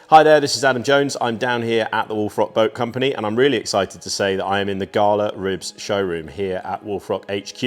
Hi there, this is Adam Jones. I'm down here at the Wolf Rock Boat Company and I'm really excited to say that I am in the GALA Ribs showroom here at Wolf Rock HQ.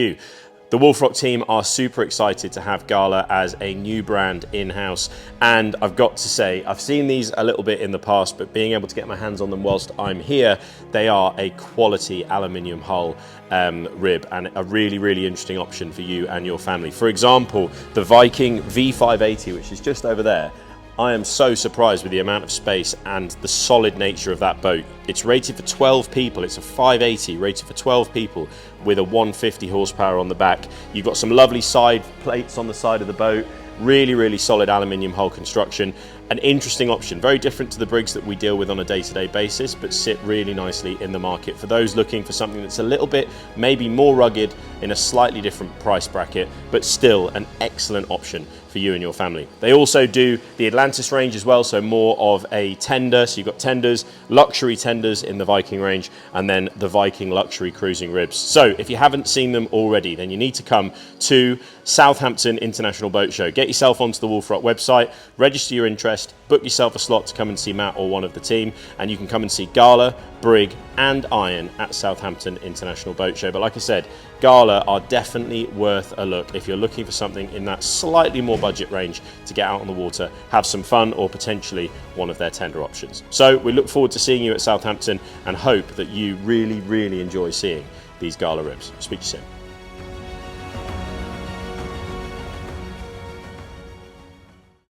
The Wolf Rock team are super excited to have GALA as a new brand in-house, and I've got to say, I've seen these a little bit in the past, but being able to get my hands on them whilst I'm here, they are a quality aluminium hull rib and a really interesting option for you and your family. For example, the Viking V580, which is just over there, I am so surprised with the amount of space and the solid nature of that boat. It's rated for 12 people. It's a 580 rated for 12 people with a 150 horsepower on the back. You've got some lovely side plates on the side of the boat. Really solid aluminium hull construction. An interesting option, very different to the brigs that we deal with on a day-to-day basis, but sit really nicely in the market for those looking for something that's a little bit maybe more rugged in a slightly different price bracket, but still an excellent option for you and your family. They also do the Atlantis range as well, so more of a tender. So you've got tenders, luxury tenders in the Viking range, and then the Viking luxury cruising ribs. So if you haven't seen them already, then you need to come to Southampton International Boat Show. Get yourself onto the Wolf Rock website, register your interest, book yourself a slot to come and see Matt or one of the team, and you can come and see GALA, brig and iron at Southampton International Boat Show. But like I said, GALA are definitely worth a look if you're looking for something in that slightly more budget range to get out on the water, have some fun, or potentially one of their tender options. So we look forward to seeing you at Southampton and hope that you really enjoy seeing these GALA ribs. Speak to you soon.